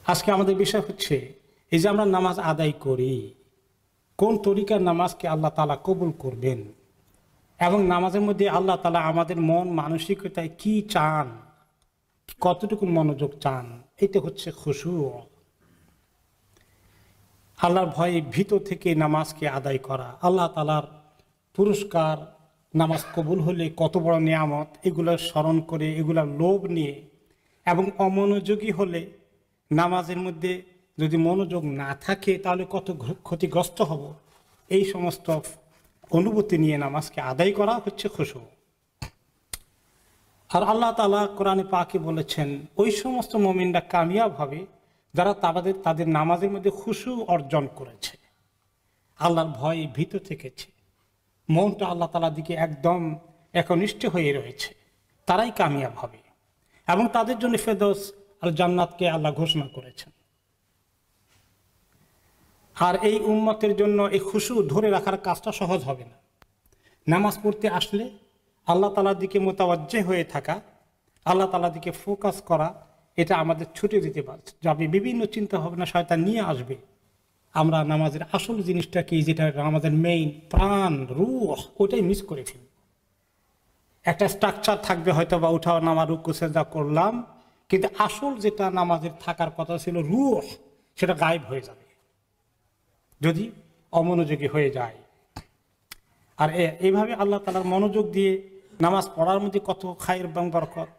আজকে আমাদের বিষয় হচ্ছে এই যে আমরা নামাজ আদায় করি, কোন তরিকার নামাজকে আল্লাহ তাআলা কবুল করবেন এবং নামাজের মধ্যে আল্লাহ তাআলা আমাদের মন মানসিকতায় কি চান, কতটুকু মনোযোগ চান। এটা হচ্ছে খুশু। আল্লাহর ভয়ে ভীত থেকে নামাজকে আদায় করা, আল্লাহ তাআলার পুরস্কার, নামাজ কবুল হলে কত বড় নিয়ামত, এগুলো স্মরণ করে এগুলোর লোভ নিয়ে এবং অমনোযোগী হলে নামাজের মধ্যে যদি মনোযোগ না থাকে তাহলে কত ক্ষতিগ্রস্ত হব, এই সমস্ত অনুভূতি নিয়ে নামাজকে আদায় করা হচ্ছে খুশু। আর আল্লাহ তাআলা কোরআনে পাকে বলেছেন ওই সমস্ত মুমিনরা কামিয়াব হবে যারা তাদের নামাজের মধ্যে খুশু অর্জন করেছে, আল্লাহর ভয়ে ভীত থেকেছে, মনটা আল্লাহ তাআলার দিকে একদম একনিষ্ঠ হয়ে রয়েছে, তারাই কামিয়াব হবে। এবং তাদের জন্য ফেরদৌস আর জান্নাতকে আল্লাহ ঘোষণা করেছেন। আর এই উম্মতের জন্য এই খুশু ধরে রাখার কাজটা সহজ হবে না। নামাজ পড়তে আসলে আল্লাহ তাআলার দিকে মোতাওয়াজ্জেহ হয়ে থাকা, আল্লাহ তাআলার দিকে ফোকাস করা, এটা আমাদের ছুটে দিতে যাবে। বিভিন্ন চিন্তা ভাবনা শয়তান নিয়ে আসবে। আমরা নামাজের আসল জিনিসটা কি, যেটা আমাদের মেইন প্রাণ রূহ, ওটাই মিস করে ফেলব। একটা স্ট্রাকচার থাকবে হয়তো বা উঠা নামা রুকু সেজদা করলাম, কিন্তু আসল যেটা নামাজের থাকার কথা ছিল রূহ, সেটা গায়েব হয়ে যাবে যদি অমনোযোগী হয়ে যায়। আর এইভাবে আল্লাহ তাআলার মনোযোগ দিয়ে নামাজ পড়ার মধ্যে কত খায়ের এবং বরকত।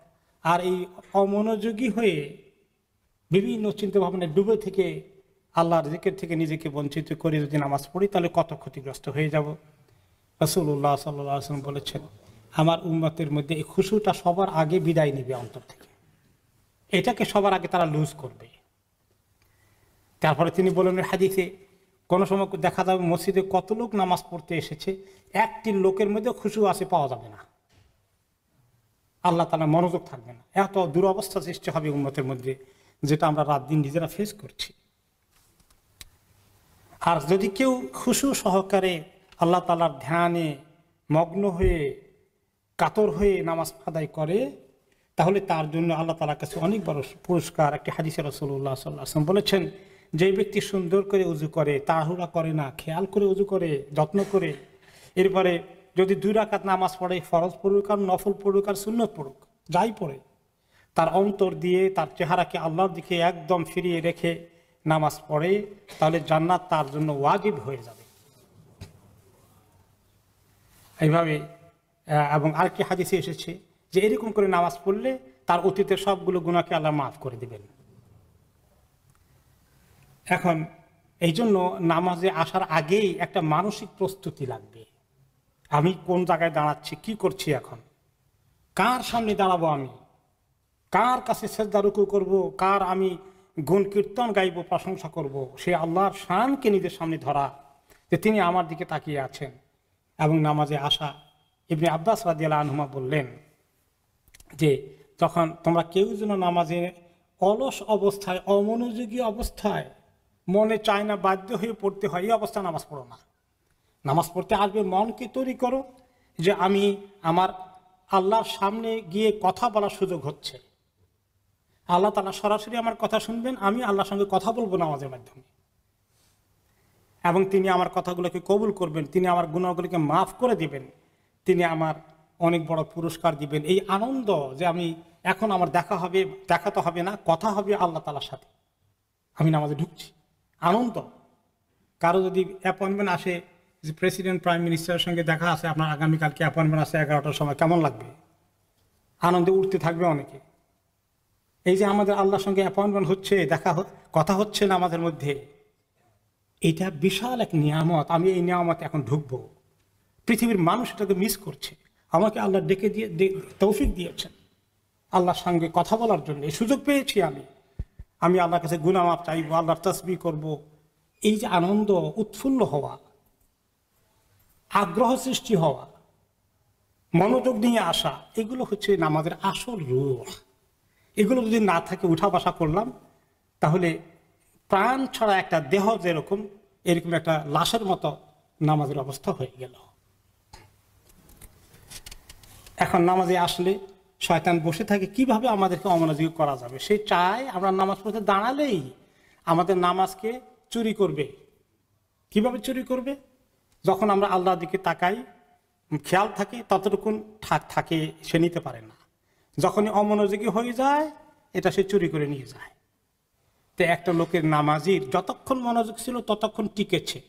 আর এই অমনোযোগী হয়ে বিভিন্ন চিন্তা ভাবনায় ডুবে থেকে আল্লাহর জিকির থেকে নিজেকে বঞ্চিত করে যদি নামাজ পড়ি তাহলে কত ক্ষতিগ্রস্ত হয়ে যাব। রাসূলুল্লাহ সাল্লাল্লাহু আলাইহি ওয়াসাল্লাম বলেছেন, আমার উম্মতের মধ্যে এই খুশুটা সবার আগে বিদায় নেবে অন্তর থেকে, এটাকে সবার আগে তারা লুজ করবে। তারপরে তিনি বলেন হাদিসে, কোনো সময় দেখা যাবে মসজিদে কত লোক নামাজ পড়তে এসেছে, একটি লোকের মধ্যে খুশু আছে পাওয়া যাবে না, আল্লাহ তাআলা মনোযোগ থাকবে না। এত দুরবস্থা সৃষ্টি হবে উম্মতের মধ্যে, যেটা আমরা রাত দিন নিজেরা ফেস করছি। আর যদি কেউ খুশু সহকারে আল্লাহ তাআলার ধ্যানে মগ্ন হয়ে কাতর হয়ে নামাজ আদায় করে, তাহলে তার জন্য আল্লাহ তাআলার কাছে অনেক বড় পুরস্কার। একটি হাদিসে রাসূলুল্লাহ সাল্লাল্লাহু আলাইহি ওয়াসাল্লাম বলেছেন, যে ব্যক্তি সুন্দর করে উজু করে, তাড়াহুড়া করে না, খেয়াল করে উজু করে, যত্ন করে, এরপরে যদি 2 রাকাত নামাজ পড়ে, ফরজ পড়ুক আর নফল পড়ুক আর সুন্নত পড়ুক, যাই পড়ে, তার অন্তর দিয়ে তার চেহারাকে আল্লাহর দিকে একদম ফিরিয়ে রেখে নামাজ পড়ে, তাহলে জান্নাত তার জন্য ওয়াজিব হয়ে যাবে। এইভাবে এবং আরেকটি হাদিসে এসেছে যে এরকম করে নামাজ পড়লে তার অতীতের সবগুলো গুনাহকে আল্লাহ মাফ করে দিবেন। এখন এই জন্য নামাজে আসার আগেই একটা মানসিক প্রস্তুতি লাগবে। আমি কোন জায়গায় দাঁড়াচ্ছি, কি করছি, এখন কার সামনে দাঁড়াবো, আমি কার কাছে সেজদা রুকু করব, কার আমি গুণ কীর্তন গাইব, প্রশংসা করব, সে আল্লাহর শানকে নিজের সামনে ধরা যে তিনি আমার দিকে তাকিয়ে আছেন। এবং নামাজে আসা, ইবনে আব্বাস রাদিয়াল্লাহু আনহুমা বললেন যে যখন তোমরা কেউ যেন নামাজে অলস অবস্থায়, অমনোযোগী অবস্থায়, মনে চায় না, বাধ্য হয়ে পড়তে হয়, এই অবস্থায় নামাজ পড়ো না। নামাজ পড়তে আসবে মনকে তৈরি করো যে আমি আমার আল্লাহর সামনে গিয়ে কথা বলার সুযোগ হচ্ছে, আল্লাহ তাআলা সরাসরি আমার কথা শুনবেন, আমি আল্লাহর সঙ্গে কথা বলবো নামাজের মাধ্যমে, এবং তিনি আমার কথাগুলোকে কবুল করবেন, তিনি আমার গুনাহগুলোকে মাফ করে দিবেন, তিনি আমার অনেক বড় পুরস্কার দিবেন। এই আনন্দ যে আমি এখন আমার দেখাতে হবে না, কথা হবে আল্লাহ তাআলার সাথে, আমি নামাজে ঢুকছি, আনন্দ। কারো যদি অ্যাপয়েন্টমেন্ট আসে যে প্রেসিডেন্ট প্রাইম মিনিস্টারের সঙ্গে দেখা আছে, আপনার আগামীকালকে অ্যাপয়েন্টমেন্ট আছে 11টার সময়, কেমন লাগবে? আনন্দে উঠতে থাকবে অনেকে। এই যে আমাদের আল্লাহর সঙ্গে অ্যাপয়েন্টমেন্ট হচ্ছে, কথা হচ্ছে না আমাদের মধ্যে, এটা বিশাল এক নিয়ামত। আমি এই নিয়ামতে এখন ঢুকবো। পৃথিবীর মানুষ এটাকে মিস করছে। আমাকে আল্লাহ ডেকে দিয়ে তৌফিক দিয়েছেন আল্লাহর সঙ্গে কথা বলার জন্য, এই সুযোগ পেয়েছি। আমি আল্লাহর কাছে গুনাহ মাফ চাইবো, আল্লাহর তাসবিহ করব। এই যে আনন্দ, উৎফুল্ল হওয়া, আগ্রহ সৃষ্টি হওয়া, মনোযোগ নিয়ে আসা, এগুলো হচ্ছে নামাজের আসল রূহ। এগুলো যদি না থাকে, উঠা বসা করলাম, তাহলে প্রাণ ছাড়া একটা দেহ যেরকম, এরকম একটা লাশের মতো নামাজের অবস্থা হয়ে গেল। এখন নামাজে আসলে শয়তান বসে থাকে কিভাবে আমাদেরকে অমনোযোগী করা যাবে। সে চায় আমরা নামাজ পড়তে দাঁড়ালেই আমাদের নামাজকে চুরি করবে। কিভাবে চুরি করবে? যখন আমরা আল্লাহর দিকে তাকাই, খেয়াল থাকে, ততটুকুন থাকে সে নিতে পারে না। যখনই অমনোযোগী হয়ে যায়, এটা সে চুরি করে নিয়ে যায়। তো একটা লোকের নামাজির যতক্ষণ মনোযোগ ছিল ততক্ষণ টিকেছে,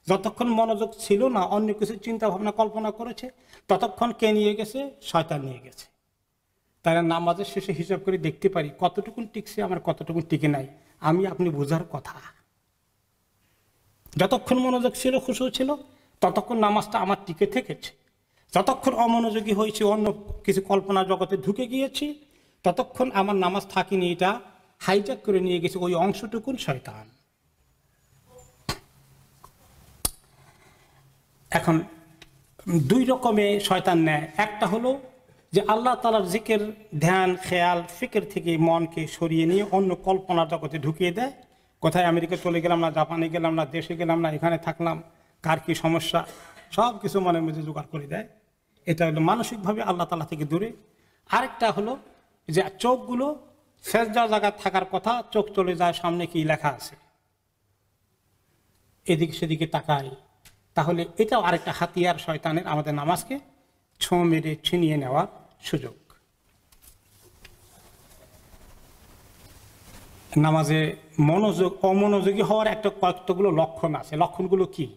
যতক্ষণ মনোযোগ ছিল না, অন্য কিছু চিন্তা ভাবনা কল্পনা করেছে, ততক্ষণ কে নিয়ে গেছে? শয়তান নিয়ে গেছে। তাই নামাজের শেষে হিসাব করে দেখতে পারি কতটুকুন টিকছে, আমার কতটুকুন টিকে নাই। আমি আপনি বোঝার কথা, যতক্ষণ মনোযোগ ছিল, খুশি ছিল, ততক্ষণ নামাজটা আমার টিকে থেকেছে। যতক্ষণ অমনোযোগী হয়েছে, অন্য কিছু কল্পনা জগতে ঢুকে গিয়েছি, ততক্ষণ আমার নামাজ থাকিনি, এটা হাইজ্যাক করে নিয়ে গেছে ওই অংশটুকুন শয়তান। এখন দুই রকমে শয়তান নেয়। একটা হলো যে আল্লাহ তাআলার জিকির, ধ্যান, খেয়াল, ফিকির থেকে মনকে সরিয়ে নিয়ে অন্য কল্পনার জগতে ঢুকিয়ে দেয়। কোথায় আমেরিকা চলে গেলাম না, জাপানে গেলাম না, দেশে গেলাম না, এখানে থাকলাম, কার কি সমস্যা, সব কিছু মনের মধ্যে জোগাড় করে দেয়। এটা হলো মানসিকভাবে আল্লাহ তাআলা থেকে দূরে। আরেকটা হলো যে চোখগুলো সেজদা জায়গা থাকার কথা, চোখ চলে যায় সামনে কি লেখা আছে, এদিকে সেদিকে তাকায়। তাহলে এটাও আরেকটা হাতিয়ার শয়তানের, আমাদের নামাজকে ছোঁ মেরে ছিনিয়ে নেওয়ার সুযোগ। নামাজে অমনোযোগী হওয়ার একটা কয়েকটাগুলো লক্ষণ আছে। লক্ষণগুলো কি?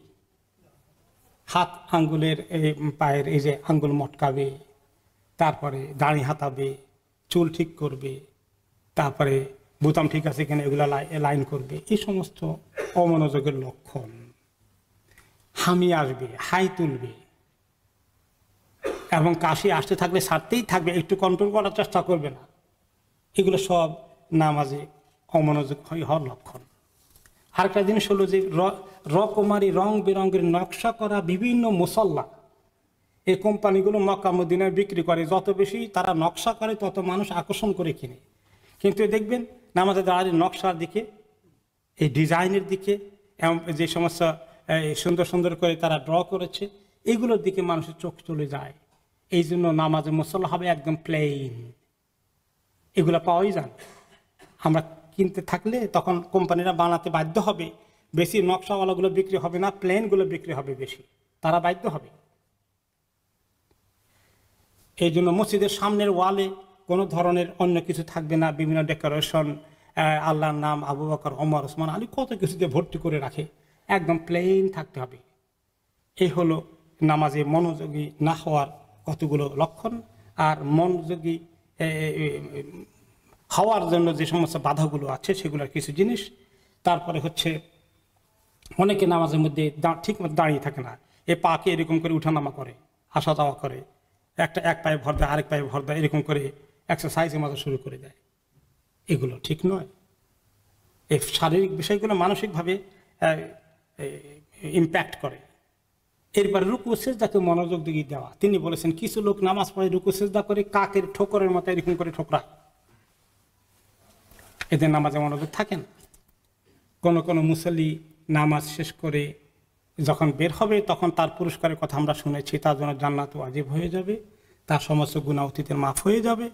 হাত আঙ্গুলের, পায়ের এই যে আঙ্গুল মটকাবে, তারপরে দাড়ি হাতাবে, চুল ঠিক করবে, তারপরে বোতাম ঠিক আছে কিনা এগুলো লাইন করবে। এই সমস্ত অমনোযোগের লক্ষণ। হামি আসবে, হাই তুলবে, এবং কাশি আসতে থাকলে ছাড়তেই থাকবে, একটু কন্ট্রোল করার চেষ্টা করবে না। এগুলো সব নামাজে অমনোযোগ হওয়ার লক্ষণ। আরেকটা জিনিস হলো যে রকমারি রং বেরঙের নকশা করা বিভিন্ন মুসল্লা, এই কোম্পানিগুলো মক্কা মদিনায় বিক্রি করে। যত বেশি তারা নকশা করে তত মানুষ আকর্ষণ করে কিনে। কিন্তু দেখবেন নামাজে দাঁড়িয়ে নকশার দিকে, এই ডিজাইনের দিকে, এবং যে সমস্ত সুন্দর সুন্দর করে তারা ড্র করেছে, এইগুলোর দিকে মানুষের চোখ চলে যায়। এই জন্য নামাজে মুসল্লা হবে একদম প্লেন। এগুলো পাওয়াই যায়। আমরা কিনতে থাকলে তখন কোম্পানিরা বানাতে বাধ্য হবে, বেশি নকশাওয়ালাগুলো বিক্রি হবে না, প্লেনগুলো বিক্রি হবে বেশি, তারা বাধ্য হবে। এই জন্য মসজিদের সামনের ওয়ালে কোনো ধরনের অন্য কিছু থাকবে না, বিভিন্ন ডেকোরেশন, আল্লাহর নাম, আবু বকর, ওমর, ওসমান, আলী, কত কিছু দিয়ে ভর্তি করে রাখে। একদম প্লেন থাকতে হবে। এই হলো নামাজে মনোযোগী না হওয়ার কতগুলো লক্ষণ। আর মনোযোগী হওয়ার জন্য যে সমস্ত বাধাগুলো আছে সেগুলোর কিছু জিনিস। তারপরে হচ্ছে অনেকে নামাজের মধ্যে ঠিক মতো দাঁড়িয়ে থাকে না, এ পাকে এরকম করে উঠানামা করে, আসা যাওয়া করে, এক পায়ে ভর দেয়, আরেক পায়ে ভর দেয়, এরকম করে এক্সারসাইজের মতো শুরু করে দেয়। এগুলো ঠিক নয়। এই শারীরিক বিষয়গুলো মানসিকভাবে ইম্প্যাক্ট করে। এরপরে রুকু সেজদাকে মনোযোগ দিয়ে দেওয়া। তিনি বলেছেন কিছু লোক নামাজ পড়ে রুকু সেজদা করে কাকের ঠোকরের মতো এরকম করে ঠোকরায়, এদের নামাজে মনোযোগ থাকে না। কোনো মুসল্লি নামাজ শেষ করে যখন বের হবে তখন তার পুরস্কারের কথা আমরা শুনেছি, তার জন্য জান্নাত ওয়াজিব হয়ে যাবে, তার সমস্ত গুনাহ অতীতের মাফ হয়ে যাবে।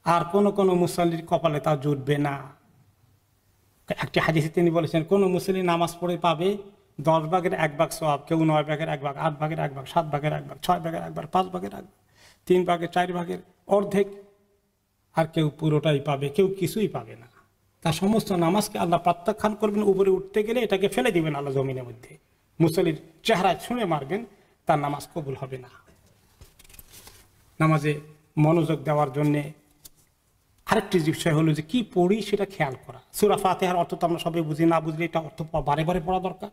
আর কোনো মুসল্লির কপালে তা জুটবে না। একটি হাদিসে তিনি বলেছেন কোনো মুসল্লি নামাজ পড়ে পাবে 10 ভাগের 1 ভাগ সওয়াব, কেউ 9 ভাগের 1 ভাগ, 8 ভাগের 1 ভাগ, 7 ভাগের 1 ভাগ, 6 ভাগের 1 ভাগ, 5 ভাগের 1 ভাগ, 3 ভাগের 4 ভাগের অর্ধেক, আর কেউ পুরোটাই পাবে, কেউ কিছুই পাবে না। তার সমস্ত নামাজকে আল্লাহ প্রত্যাখ্যান করবেন। উপরে উঠতে গেলে এটাকে ফেলে দিবেন আল্লাহ জমিনের মধ্যে, মুসল্লির চেহারায় ছুঁড়ে মারবেন, তার নামাজ কবুল হবে না। নামাজে মনোযোগ দেওয়ার জন্যে আরেকটি বিষয় হলো যে কি পড়ি সেটা খেয়াল করা। সূরা ফাতিহার অর্থ তো আমরা সবাই বুঝি, না বুঝলে এটা অর্থ বারে বারে পড়া দরকার।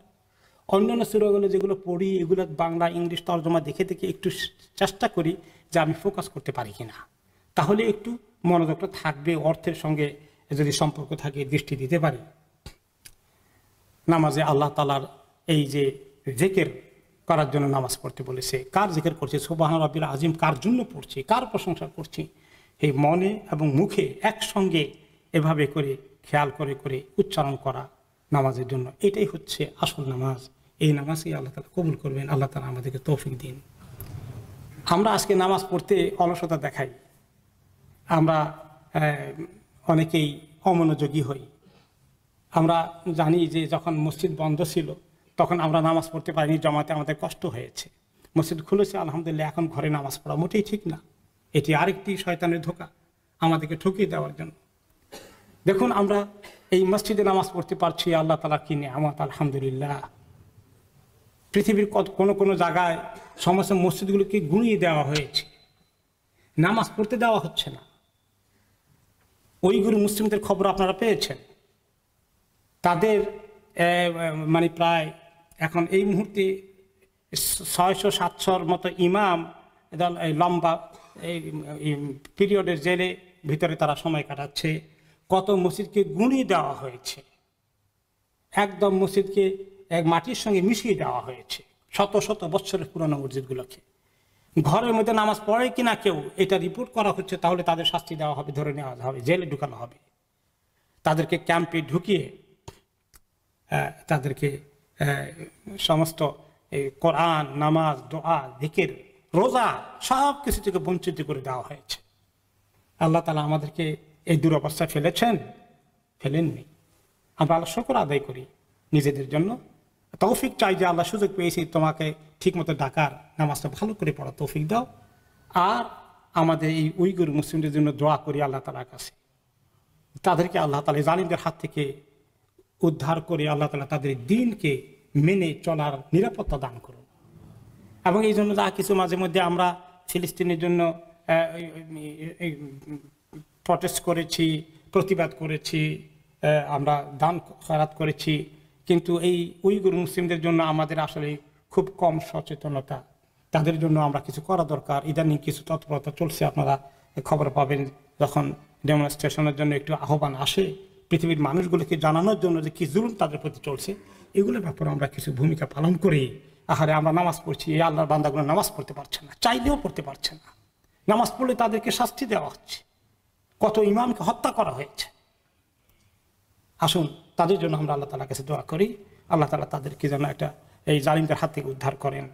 অন্যান্য সূরাগুলো যেগুলো পড়ি এগুলো বাংলা ইংলিশ তর্জমা দেখে দেখে একটু চেষ্টা করি যে আমি ফোকাস করতে পারি কিনা, তাহলে একটু মনোযোগটা থাকবে, অর্থের সঙ্গে যদি সম্পর্ক থাকে দৃষ্টি দিতে পারি। নামাজে আল্লাহ তাআলার এই যে জিকির করার জন্য নামাজ পড়তে বলেছে, কার জিকির করছে, সুবহান রাব্বিল আযীম কার জন্য পড়ছি, কার প্রশংসা করছি, এই মনে এবং মুখে একসঙ্গে এভাবে করে খেয়াল করে করে উচ্চারণ করা নামাজের জন্য, এটাই হচ্ছে আসল নামাজ। এই নামাজই আল্লাহ তাআলা কবুল করবেন। আল্লাহ তাআলা আমাদেরকে তৌফিক দিন। আমরা আজকে নামাজ পড়তে অলসতা দেখাই, আমরা অনেকেই অমনোযোগী হই, আমরা জানি যে যখন মসজিদ বন্ধ ছিল তখন আমরা নামাজ পড়তে পারিনি, জমাতে আমাদের কষ্ট হয়েছে। মসজিদ খুলেছে আলহামদুলিল্লাহ, এখন ঘরে নামাজ পড়া মোটেই ঠিক না। এটি আরেকটি শয়তানের ধোঁকা আমাদেরকে ঠকিয়ে দেওয়ার জন্য। দেখুন আমরা এই মসজিদে নামাজ পড়তে পারছি, আল্লাহ তাআলা কি নিয়ামত, আলহামদুলিল্লাহ। পৃথিবীর কোনো কোনো জায়গায় সমস্ত মসজিদগুলোকে গুঁড়িয়ে দেওয়া হয়েছে, নামাজ পড়তে দেওয়া হচ্ছে না। উইগুর মুসলিমদের খবর আপনারা পেয়েছেন, তাদের মানে প্রায় এখন এই মুহূর্তে 600-700 মতো ইমাম লম্বা এই পিরিয়ডের জেলে ভিতরে তারা সময় কাটাচ্ছে। কত মসজিদকে গুঁড়িয়ে দেওয়া হয়েছে, একদম মসজিদকে এক মাটির সঙ্গে মিশিয়ে দেওয়া হয়েছে, শত শত বছরের পুরনো মসজিদগুলোকে। ঘরের মধ্যে নামাজ পড়ে কিনা কেউ এটা রিপোর্ট করা হচ্ছে, তাহলে তাদের শাস্তি দেওয়া হবে, ধরে নেওয়া হবে, জেলে ঢুকানো হবে। তাদেরকে ক্যাম্পে ঢুকিয়ে তাদেরকে সমস্ত কোরআন, নামাজ, দোয়া, জিকির, রোজা সব কিছু থেকে বঞ্চিত করে দেওয়া হয়েছে। আল্লাহ তাআলা আমাদেরকে এই দুরবস্থায় ফেলেননি। আমরা আল্লাহ শুকর আদায় করি নিজেদের জন্য, তৌফিক চাই যে আল্লাহ সুযোগ পেয়েছি তোমাকে ঠিকমতো ডাকার, নামাজটা ভালো করে পড়া তৌফিক দাও। আর আমাদের এই উইগুর মুসলিমদের জন্য দোয়া করি আল্লাহ তাআলার কাছে, তাদেরকে আল্লাহ তাআলা জালিমদের হাত থেকে উদ্ধার করে আল্লাহ তাআলা তাদের দিনকে মেনে চলার নিরাপত্তা দান করুন। এবং এই জন্য যা কিছু মাঝে মধ্যে আমরা ফিলিস্তিনের জন্য প্রটেস্ট করেছি, প্রতিবাদ করেছি, আমরা দান খয়রাত করেছি, কিন্তু এই উইগুর মুসলিমদের জন্য আমাদের আসলে খুব কম সচেতনতা। তাদের জন্য আমরা কিছু করা দরকার। ইদানিং কিছু তৎপরতা চলছে, আপনারা খবর পাবেন, যখন ডেমনস্ট্রেশনের জন্য একটু আহ্বান আসে পৃথিবীর মানুষগুলোকে জানানোর জন্য যে কি জুলুম তাদের প্রতি চলছে, এগুলোর ব্যাপারে আমরা কিছু ভূমিকা পালন করি। আহারে আমরা নামাজ পড়ছি, এই আল্লাহর বান্দাগুলো নামাজ পড়তে পারছে না, চাইলেও পড়তে পারছে না। নামাজ পড়লে তাদেরকে শাস্তি দেওয়া হচ্ছে, কত ইমামকে হত্যা করা হয়েছে। আসুন তাদের জন্য আমরা আল্লাহ তাআলার কাছে দোয়া করি, আল্লাহ তাআলা তাদেরকে যেন একটা এই জালিমদের হাত থেকে উদ্ধার করেন।